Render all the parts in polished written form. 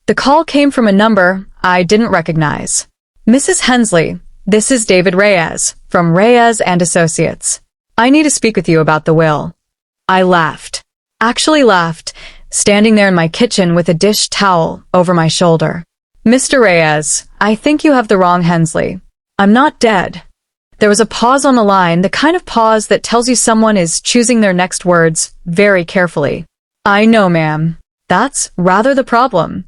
The call came from a number I didn't recognize. Mrs. Hensley, this is David Reyes, from Reyes and Associates. I need to speak with you about the will. I laughed. Actually laughed, standing there in my kitchen with a dish towel over my shoulder. Mr. Reyes, I think you have the wrong Hensley. I'm not dead. There was a pause on the line, the kind of pause that tells you someone is choosing their next words very carefully. I know, ma'am. That's rather the problem.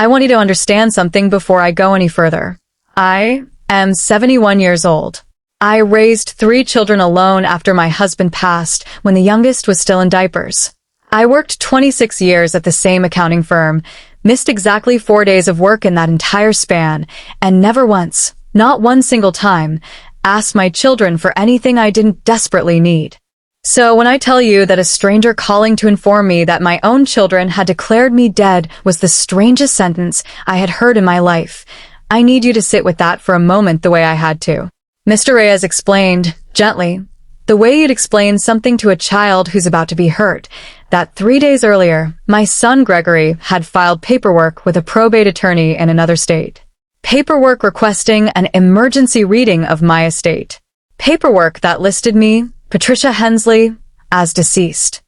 I want you to understand something before I go any further. I am 71 years old. I raised 3 children alone after my husband passed when the youngest was still in diapers. I worked 26 years at the same accounting firm, missed exactly 4 days of work in that entire span, and never once, not one single time, asked my children for anything I didn't desperately need. So when I tell you that a stranger calling to inform me that my own children had declared me dead was the strangest sentence I had heard in my life, I need you to sit with that for a moment the way I had to. Mr. Reyes explained, gently, the way you'd explain something to a child who's about to be hurt, that 3 days earlier, my son Gregory had filed paperwork with a probate attorney in another state. Paperwork requesting an emergency reading of my estate. Paperwork that listed me, Patricia Hensley, as deceased.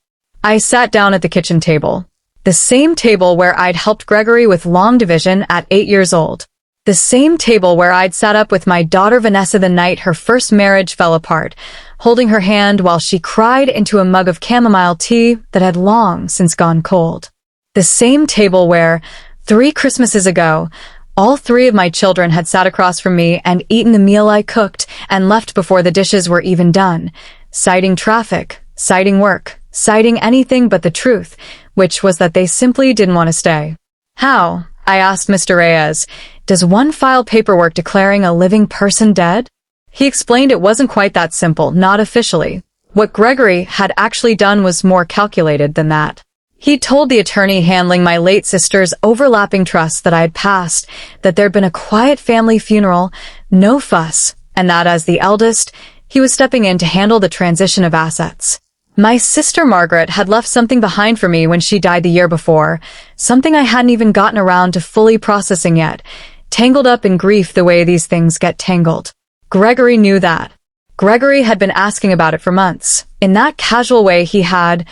I sat down at the kitchen table. The same table where I'd helped Gregory with long division at 8 years old. The same table where I'd sat up with my daughter Vanessa the night her first marriage fell apart, holding her hand while she cried into a mug of chamomile tea that had long since gone cold. The same table where, 3 Christmases ago, all 3 of my children had sat across from me and eaten the meal I cooked and left before the dishes were even done, citing traffic, citing work, citing anything but the truth, which was that they simply didn't want to stay. How, I asked Mr. Reyes, does one file paperwork declaring a living person dead? He explained it wasn't quite that simple, not officially. What Gregory had actually done was more calculated than that. He told the attorney handling my late sister's overlapping trusts that I had passed, that there'd been a quiet family funeral, no fuss, and that as the eldest, he was stepping in to handle the transition of assets. My sister Margaret had left something behind for me when she died the year before, something I hadn't even gotten around to fully processing yet, tangled up in grief the way these things get tangled. Gregory knew that. Gregory had been asking about it for months. In that casual way he had,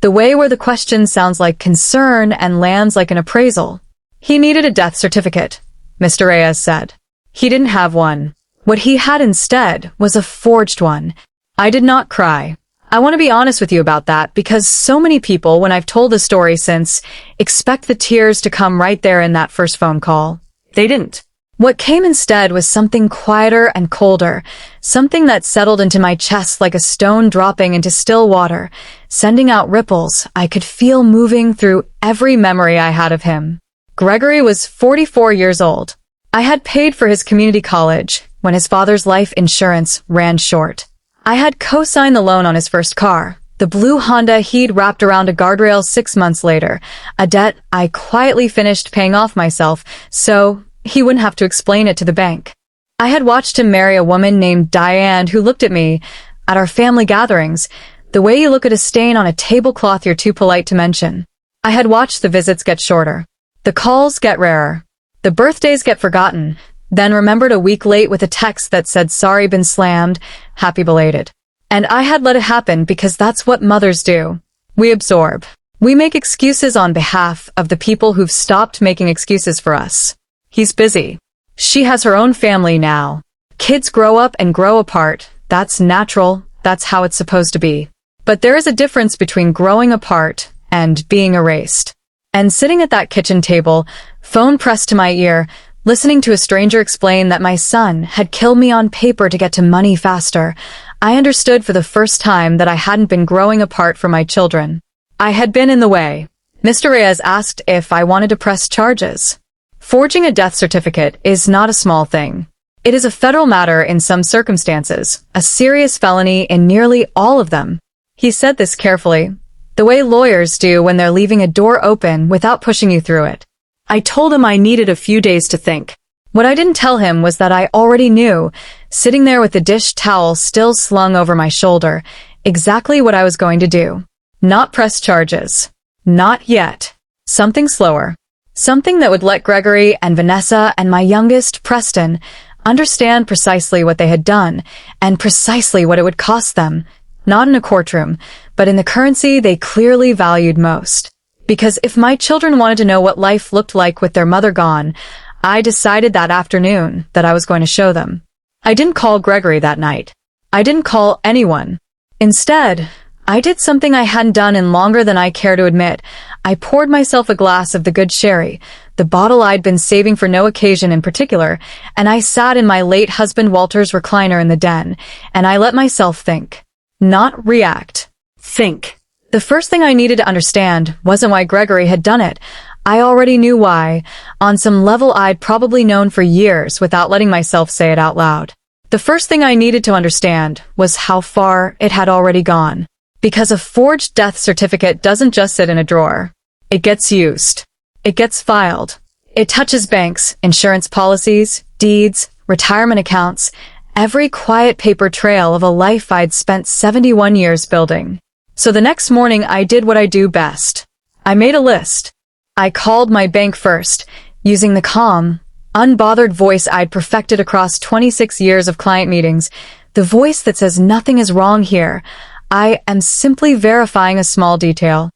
the way where the question sounds like concern and lands like an appraisal. He needed a death certificate, Mr. Reyes said. He didn't have one. What he had instead was a forged one. I did not cry. I want to be honest with you about that because so many people, when I've told the story since, expect the tears to come right there in that first phone call. They didn't. What came instead was something quieter and colder, something that settled into my chest like a stone dropping into still water, sending out ripples I could feel moving through every memory I had of him. Gregory was 44 years old. I had paid for his community college when his father's life insurance ran short. I had co-signed the loan on his first car, the blue Honda he'd wrapped around a guardrail 6 months later, a debt I quietly finished paying off myself, so he wouldn't have to explain it to the bank. I had watched him marry a woman named Diane who looked at me, at our family gatherings, the way you look at a stain on a tablecloth you're too polite to mention. I had watched the visits get shorter, the calls get rarer, the birthdays get forgotten, then remembered a week late with a text that said sorry been slammed, happy belated. And I had let it happen because that's what mothers do. We absorb. We make excuses on behalf of the people who've stopped making excuses for us. He's busy. She has her own family now. Kids grow up and grow apart. That's natural. That's how it's supposed to be. But there is a difference between growing apart and being erased. And sitting at that kitchen table, phone pressed to my ear, listening to a stranger explain that my son had killed me on paper to get to money faster, I understood for the first time that I hadn't been growing apart from my children. I had been in the way. Mr. Reyes asked if I wanted to press charges. Forging a death certificate is not a small thing. It is a federal matter in some circumstances, a serious felony in nearly all of them. He said this carefully, the way lawyers do when they're leaving a door open without pushing you through it. I told him I needed a few days to think. What I didn't tell him was that I already knew, sitting there with the dish towel still slung over my shoulder, exactly what I was going to do. Not press charges. Not yet. Something slower. Something that would let Gregory and Vanessa and my youngest, Preston, understand precisely what they had done and precisely what it would cost them, not in a courtroom, but in the currency they clearly valued most. Because if my children wanted to know what life looked like with their mother gone, I decided that afternoon that I was going to show them. I didn't call Gregory that night. I didn't call anyone. Instead, I did something I hadn't done in longer than I care to admit. I poured myself a glass of the good sherry, the bottle I'd been saving for no occasion in particular, and I sat in my late husband Walter's recliner in the den, and I let myself think. Not react. Think. The first thing I needed to understand wasn't why Gregory had done it. I already knew why. On some level I'd probably known for years without letting myself say it out loud. The first thing I needed to understand was how far it had already gone. Because a forged death certificate doesn't just sit in a drawer. It gets used. It gets filed. It touches banks, insurance policies, deeds, retirement accounts, every quiet paper trail of a life I'd spent 71 years building. So the next morning I did what I do best. I made a list. I called my bank first, using the calm, unbothered voice I'd perfected across 26 years of client meetings, the voice that says nothing is wrong here. I am simply verifying a small detail.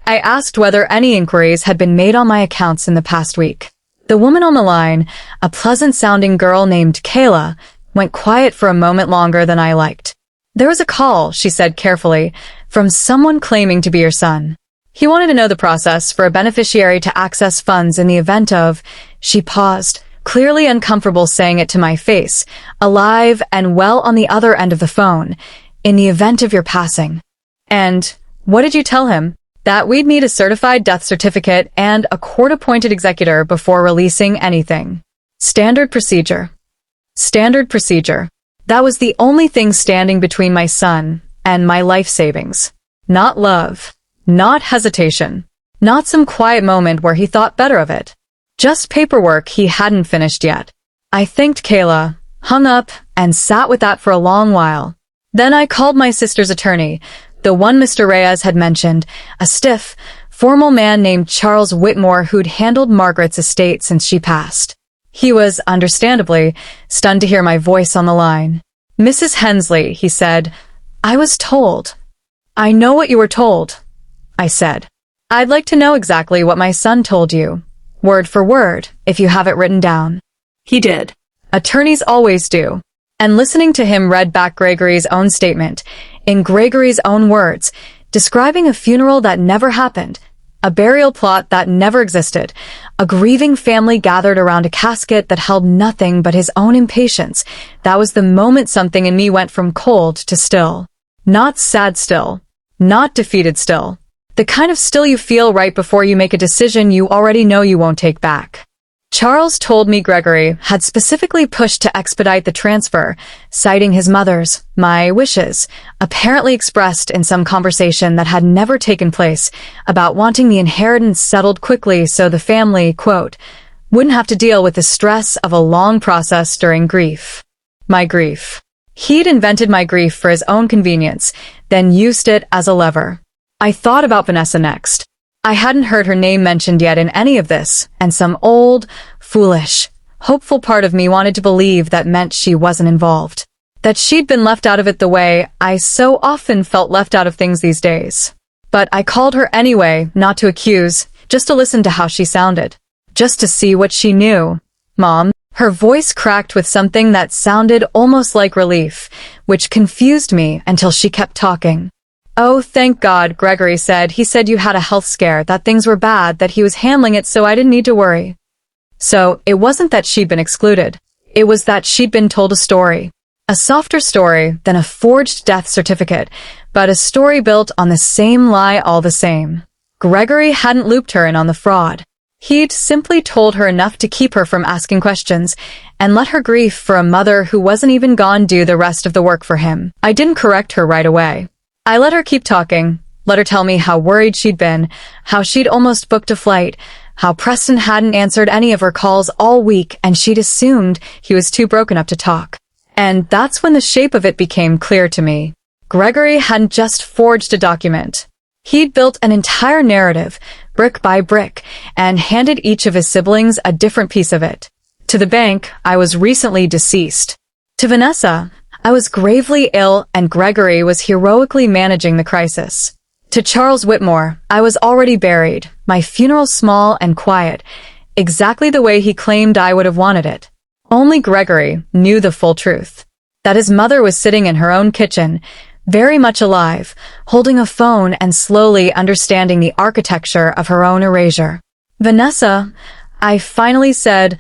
I asked whether any inquiries had been made on my accounts in the past week. The woman on the line, a pleasant-sounding girl named Kayla, went quiet for a moment longer than I liked. There was a call, she said carefully, from someone claiming to be your son. He wanted to know the process for a beneficiary to access funds in the event of... She paused, clearly uncomfortable saying it to my face, alive and well on the other end of the phone. In the event of your passing. And what did you tell him? That we'd need a certified death certificate and a court-appointed executor before releasing anything. Standard procedure. Standard procedure. That was the only thing standing between my son and my life savings. Not love. Not hesitation. Not some quiet moment where he thought better of it. Just paperwork he hadn't finished yet. I thanked Kayla, hung up, and sat with that for a long while. Then I called my sister's attorney, the one Mr. Reyes had mentioned, a stiff, formal man named Charles Whitmore who'd handled Margaret's estate since she passed. He was, understandably, stunned to hear my voice on the line. Mrs. Hensley, he said, I was told. I know what you were told, I said. I'd like to know exactly what my son told you, word for word, if you have it written down. He did. Attorneys always do. And listening to him read back Gregory's own statement, in Gregory's own words, describing a funeral that never happened, a burial plot that never existed, a grieving family gathered around a casket that held nothing but his own impatience, that was the moment something in me went from cold to still. Not sad still. Not defeated still. The kind of still you feel right before you make a decision you already know you won't take back. Charles told me Gregory had specifically pushed to expedite the transfer, citing his mother's, my wishes, apparently expressed in some conversation that had never taken place, about wanting the inheritance settled quickly so the family, quote, wouldn't have to deal with the stress of a long process during grief. My grief. He'd invented my grief for his own convenience, then used it as a lever. I thought about Vanessa next. I hadn't heard her name mentioned yet in any of this, and some old, foolish, hopeful part of me wanted to believe that meant she wasn't involved. That she'd been left out of it the way I so often felt left out of things these days. But I called her anyway, not to accuse, just to listen to how she sounded. Just to see what she knew. Mom. Her voice cracked with something that sounded almost like relief, which confused me until she kept talking. Oh, thank God, Gregory said. He said you had a health scare, that things were bad, that he was handling it so I didn't need to worry. So, it wasn't that she'd been excluded. It was that she'd been told a story. A softer story than a forged death certificate, but a story built on the same lie all the same. Gregory hadn't looped her in on the fraud. He'd simply told her enough to keep her from asking questions, and let her grief for a mother who wasn't even gone do the rest of the work for him. I didn't correct her right away. I let her keep talking, let her tell me how worried she'd been, how she'd almost booked a flight, how Preston hadn't answered any of her calls all week and she'd assumed he was too broken up to talk. And that's when the shape of it became clear to me. Gregory hadn't just forged a document. He'd built an entire narrative, brick by brick, and handed each of his siblings a different piece of it. To the bank, I was recently deceased. To Vanessa, I was gravely ill and Gregory was heroically managing the crisis. To Charles Whitmore, I was already buried, my funeral small and quiet, exactly the way he claimed I would have wanted it. Only Gregory knew the full truth. That his mother was sitting in her own kitchen, very much alive, holding a phone and slowly understanding the architecture of her own erasure. Vanessa, I finally said,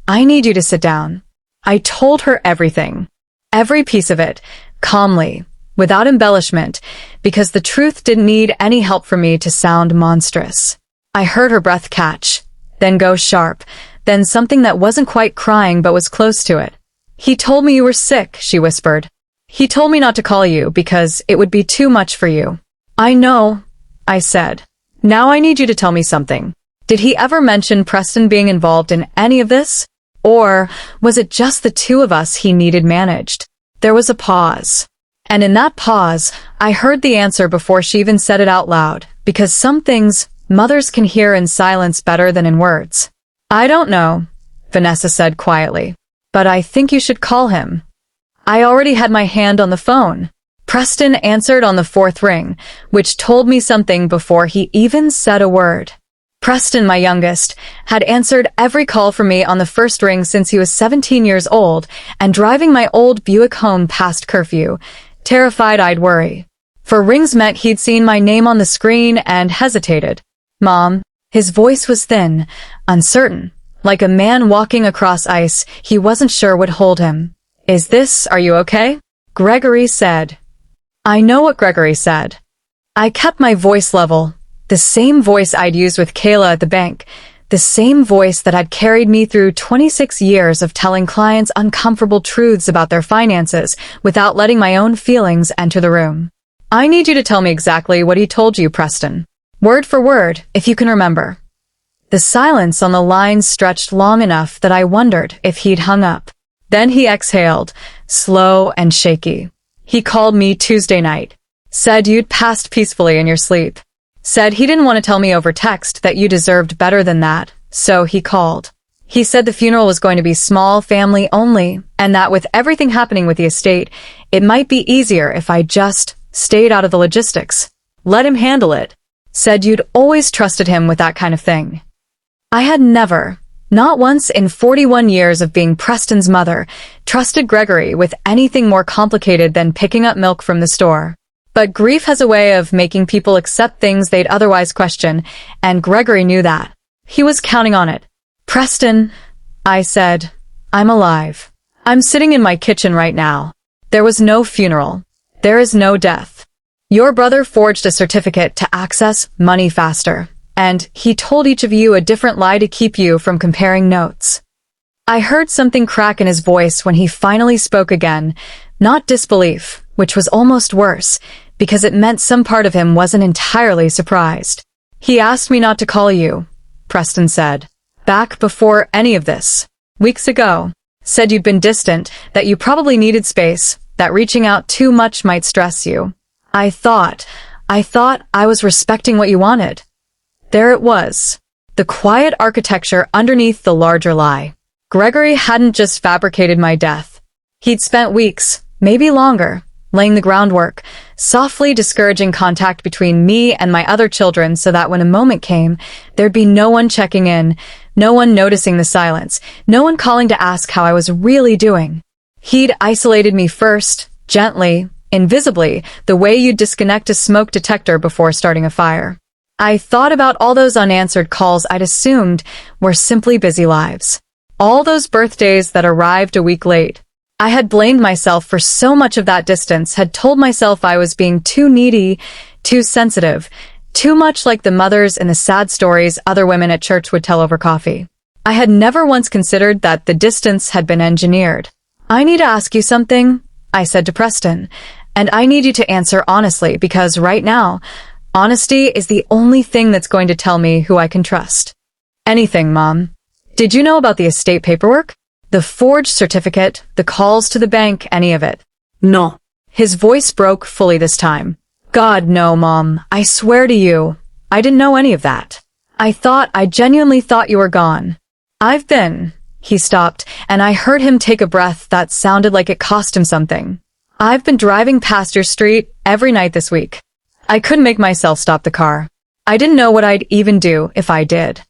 I need you to sit down. I told her everything. Every piece of it, calmly, without embellishment, because the truth didn't need any help from me to sound monstrous. I heard her breath catch, then go sharp, then something that wasn't quite crying but was close to it. He told me you were sick, she whispered. He told me not to call you because it would be too much for you. I know, I said. Now I need you to tell me something. Did he ever mention Preston being involved in any of this? Or was it just the two of us he needed managed? There was a pause. And in that pause, I heard the answer before she even said it out loud, because some things mothers can hear in silence better than in words. I don't know, Vanessa said quietly, but I think you should call him. I already had my hand on the phone. Preston answered on the fourth ring, which told me something before he even said a word. Preston, my youngest, had answered every call from me on the first ring since he was 17 years old and driving my old Buick home past curfew, terrified I'd worry. For rings meant he'd seen my name on the screen and hesitated. Mom, his voice was thin, uncertain, like a man walking across ice he wasn't sure would hold him. Are you okay? Gregory said. I know what Gregory said. I kept my voice level, the same voice I'd used with Kayla at the bank, the same voice that had carried me through 26 years of telling clients uncomfortable truths about their finances without letting my own feelings enter the room. I need you to tell me exactly what he told you, Preston. Word for word, if you can remember. The silence on the line stretched long enough that I wondered if he'd hung up. Then he exhaled, slow and shaky. He called me Tuesday night. Said you'd passed peacefully in your sleep. Said he didn't want to tell me over text that you deserved better than that, so he called. He said the funeral was going to be small, family only, and that with everything happening with the estate, it might be easier if I just stayed out of the logistics. Let him handle it. Said you'd always trusted him with that kind of thing. I had never, not once in 41 years of being Preston's mother, trusted Gregory with anything more complicated than picking up milk from the store. But grief has a way of making people accept things they'd otherwise question, and Gregory knew that. He was counting on it. Preston, I said, I'm alive. I'm sitting in my kitchen right now. There was no funeral. There is no death. Your brother forged a certificate to access money faster, and he told each of you a different lie to keep you from comparing notes. I heard something crack in his voice when he finally spoke again, not disbelief, which was almost worse, because it meant some part of him wasn't entirely surprised. He asked me not to call you, Preston said. Back before any of this. Weeks ago. Said you'd been distant, that you probably needed space, that reaching out too much might stress you. I thought I was respecting what you wanted. There it was. The quiet architecture underneath the larger lie. Gregory hadn't just fabricated my death. He'd spent weeks, maybe longer, laying the groundwork, softly discouraging contact between me and my other children so that when a moment came, there'd be no one checking in, no one noticing the silence, no one calling to ask how I was really doing. He'd isolated me first, gently, invisibly, the way you'd disconnect a smoke detector before starting a fire. I thought about all those unanswered calls I'd assumed were simply busy lives. All those birthdays that arrived a week late. I had blamed myself for so much of that distance, had told myself I was being too needy, too sensitive, too much like the mothers in the sad stories other women at church would tell over coffee. I had never once considered that the distance had been engineered. I need to ask you something, I said to Preston, and I need you to answer honestly because right now, honesty is the only thing that's going to tell me who I can trust. Anything, Mom. Did you know about the estate paperwork? The forged certificate, the calls to the bank, any of it? No. His voice broke fully this time. God, no, Mom. I swear to you, I didn't know any of that. I genuinely thought you were gone. I've been. He stopped, and I heard him take a breath that sounded like it cost him something. I've been driving past your street every night this week. I couldn't make myself stop the car. I didn't know what I'd even do if I did.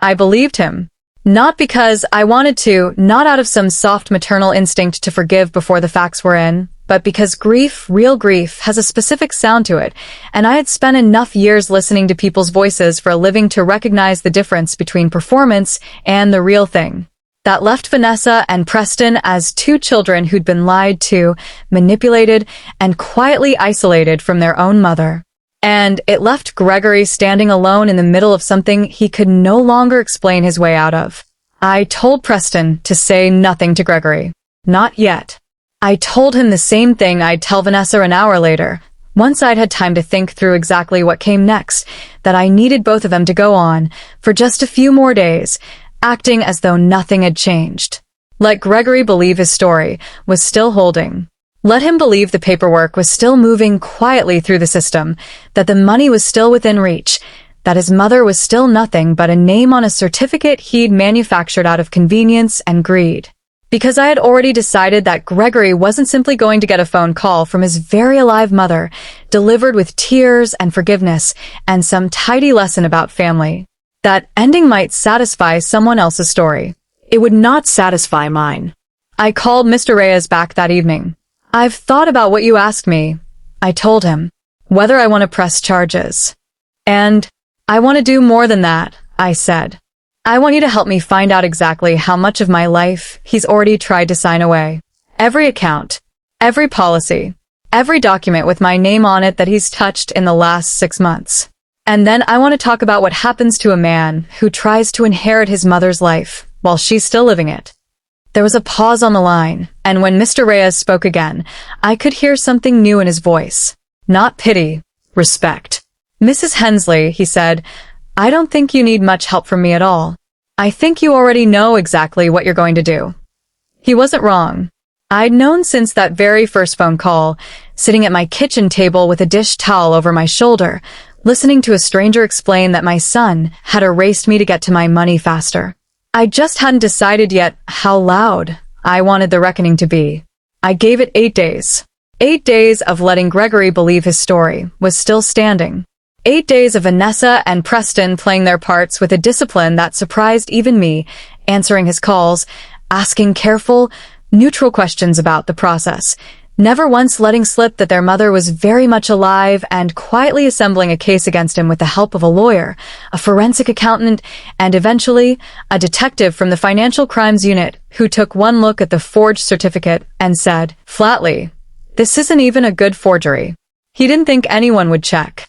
I believed him. Not because I wanted to, not out of some soft maternal instinct to forgive before the facts were in, but because grief, real grief, has a specific sound to it, and I had spent enough years listening to people's voices for a living to recognize the difference between performance and the real thing. That left Vanessa and Preston as two children who'd been lied to, manipulated, and quietly isolated from their own mother. And it left Gregory standing alone in the middle of something he could no longer explain his way out of. I told Preston to say nothing to Gregory. Not yet. I told him the same thing I'd tell Vanessa an hour later, once I'd had time to think through exactly what came next, that I needed both of them to go on, for just a few more days, acting as though nothing had changed. Let Gregory believe his story was still holding. Let him believe the paperwork was still moving quietly through the system, that the money was still within reach, that his mother was still nothing but a name on a certificate he'd manufactured out of convenience and greed. Because I had already decided that Gregory wasn't simply going to get a phone call from his very alive mother, delivered with tears and forgiveness and some tidy lesson about family. That ending might satisfy someone else's story. It would not satisfy mine. I called Mr. Reyes back that evening. I've thought about what you asked me, I told him, whether I want to press charges. And I want to do more than that, I said. I want you to help me find out exactly how much of my life he's already tried to sign away. Every account, every policy, every document with my name on it that he's touched in the last 6 months. And then I want to talk about what happens to a man who tries to inherit his mother's life while she's still living it. There was a pause on the line, and when Mr. Reyes spoke again, I could hear something new in his voice. Not pity, respect. Mrs. Hensley, he said, I don't think you need much help from me at all. I think you already know exactly what you're going to do. He wasn't wrong. I'd known since that very first phone call, sitting at my kitchen table with a dish towel over my shoulder, listening to a stranger explain that my son had erased me to get to my money faster. I just hadn't decided yet how loud I wanted the reckoning to be. I gave it 8 days. 8 days of letting Gregory believe his story was still standing. 8 days of Vanessa and Preston playing their parts with a discipline that surprised even me, answering his calls, asking careful, neutral questions about the process, never once letting slip that their mother was very much alive and quietly assembling a case against him with the help of a lawyer, a forensic accountant, and eventually a detective from the Financial Crimes Unit who took one look at the forged certificate and said, flatly, this isn't even a good forgery. He didn't think anyone would check.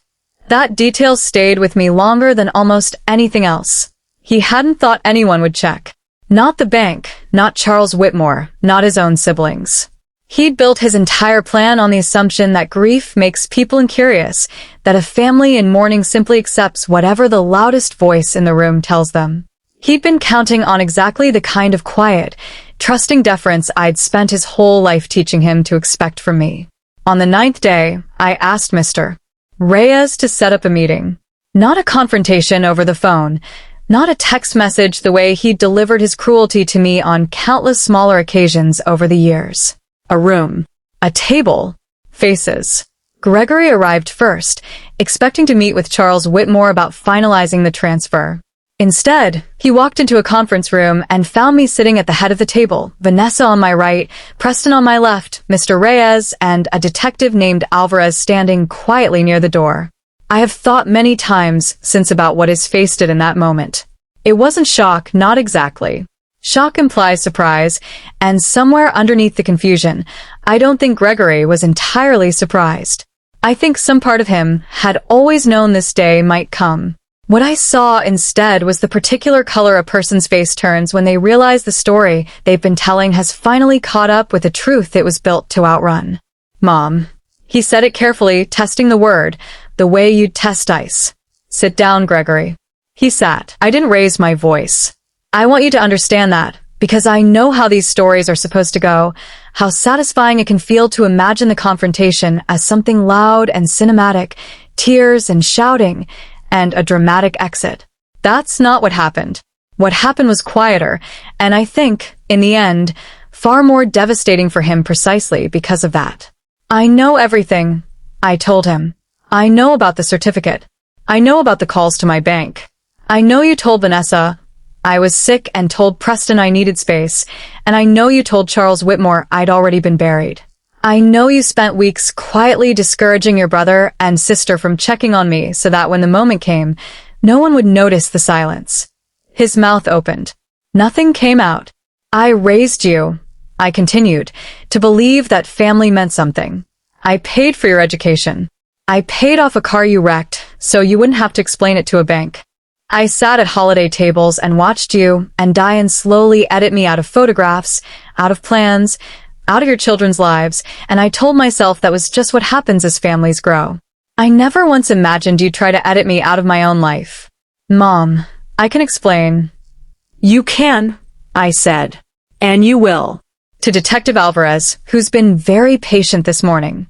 That detail stayed with me longer than almost anything else. He hadn't thought anyone would check. Not the bank, not Charles Whitmore, not his own siblings. He'd built his entire plan on the assumption that grief makes people incurious, that a family in mourning simply accepts whatever the loudest voice in the room tells them. He'd been counting on exactly the kind of quiet, trusting deference I'd spent his whole life teaching him to expect from me. On the 9th day, I asked Mr. Reyes to set up a meeting. Not a confrontation over the phone, not a text message the way he'd delivered his cruelty to me on countless smaller occasions over the years. A room, a table, faces. Gregory arrived first, expecting to meet with Charles Whitmore about finalizing the transfer. Instead, he walked into a conference room and found me sitting at the head of the table, Vanessa on my right, Preston on my left, Mr. Reyes, and a detective named Alvarez standing quietly near the door. I have thought many times since about what his face did in that moment. It wasn't shock, not exactly. Shock implies surprise, and somewhere underneath the confusion, I don't think Gregory was entirely surprised. I think some part of him had always known this day might come. What I saw instead was the particular color a person's face turns when they realize the story they've been telling has finally caught up with the truth it was built to outrun. Mom. He said it carefully, testing the word, the way you'd test ice. Sit down, Gregory. He sat. I didn't raise my voice. I want you to understand that, because I know how these stories are supposed to go, how satisfying it can feel to imagine the confrontation as something loud and cinematic, tears and shouting, and a dramatic exit. That's not what happened. What happened was quieter, and I think, in the end, far more devastating for him precisely because of that. I know everything, I told him. I know about the certificate. I know about the calls to my bank. I know you told Vanessa I was sick and told Preston I needed space, and I know you told Charles Whitmore I'd already been buried. I know you spent weeks quietly discouraging your brother and sister from checking on me so that when the moment came, no one would notice the silence. His mouth opened. Nothing came out. I raised you, I continued, to believe that family meant something. I paid for your education. I paid off a car you wrecked so you wouldn't have to explain it to a bank. I sat at holiday tables and watched you and Diane slowly edit me out of photographs, out of plans, out of your children's lives, and I told myself that was just what happens as families grow. I never once imagined you'd try to edit me out of my own life. Mom, I can explain. You can, I said. And you will. To Detective Alvarez, who's been very patient this morning.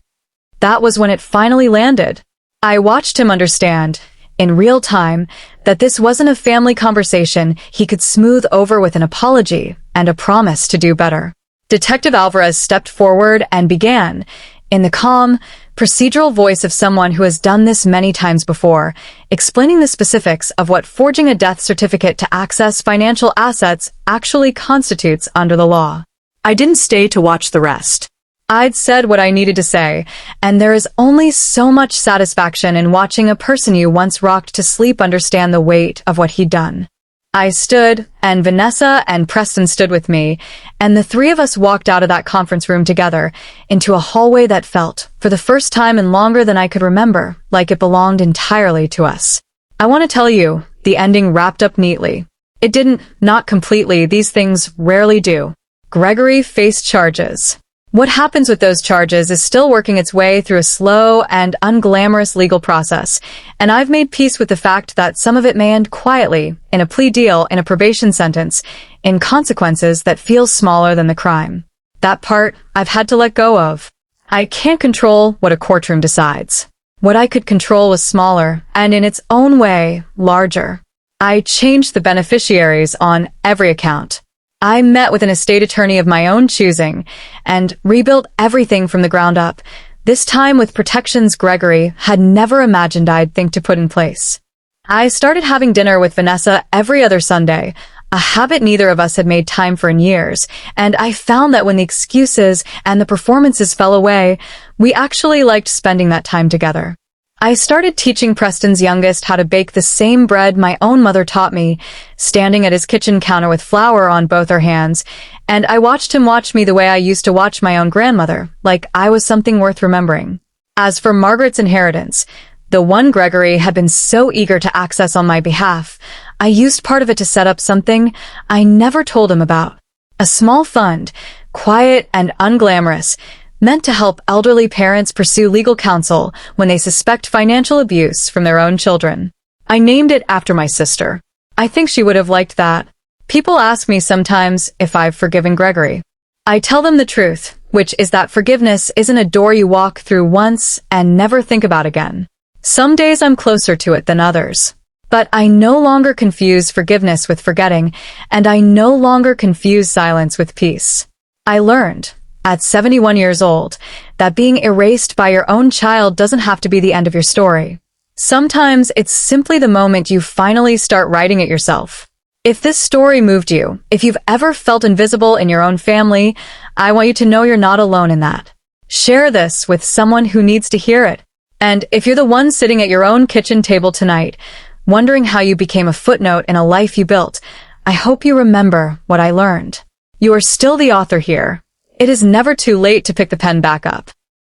That was when it finally landed. I watched him understand, in real time, that this wasn't a family conversation he could smooth over with an apology and a promise to do better. Detective Alvarez stepped forward and began, in the calm, procedural voice of someone who has done this many times before, explaining the specifics of what forging a death certificate to access financial assets actually constitutes under the law. I didn't stay to watch the rest. I'd said what I needed to say, and there is only so much satisfaction in watching a person you once rocked to sleep understand the weight of what he'd done. I stood, and Vanessa and Preston stood with me, and the three of us walked out of that conference room together into a hallway that felt, for the first time in longer than I could remember, like it belonged entirely to us. I want to tell you, the ending wrapped up neatly. It didn't, not completely, these things rarely do. Gregory faced charges. What happens with those charges is still working its way through a slow and unglamorous legal process, and I've made peace with the fact that some of it may end quietly, in a plea deal, in a probation sentence, in consequences that feel smaller than the crime. That part I've had to let go of. I can't control what a courtroom decides. What I could control was smaller, and in its own way, larger. I changed the beneficiaries on every account. I met with an estate attorney of my own choosing and rebuilt everything from the ground up, this time with protections Gregory had never imagined I'd think to put in place. I started having dinner with Vanessa every other Sunday, a habit neither of us had made time for in years, and I found that when the excuses and the performances fell away, we actually liked spending that time together. I started teaching Preston's youngest how to bake the same bread my own mother taught me, standing at his kitchen counter with flour on both her hands, and I watched him watch me the way I used to watch my own grandmother, like I was something worth remembering. As for Margaret's inheritance, the one Gregory had been so eager to access on my behalf, I used part of it to set up something I never told him about. A small fund, quiet and unglamorous, meant to help elderly parents pursue legal counsel when they suspect financial abuse from their own children. I named it after my sister. I think she would have liked that. People ask me sometimes if I've forgiven Gregory. I tell them the truth, which is that forgiveness isn't a door you walk through once and never think about again. Some days I'm closer to it than others. But I no longer confuse forgiveness with forgetting, and I no longer confuse silence with peace. I learned, at 71 years old, that being erased by your own child doesn't have to be the end of your story. Sometimes it's simply the moment you finally start writing it yourself. If this story moved you, if you've ever felt invisible in your own family, I want you to know you're not alone in that. Share this with someone who needs to hear it. And if you're the one sitting at your own kitchen table tonight, wondering how you became a footnote in a life you built, I hope you remember what I learned. You are still the author here. It is never too late to pick the pen back up.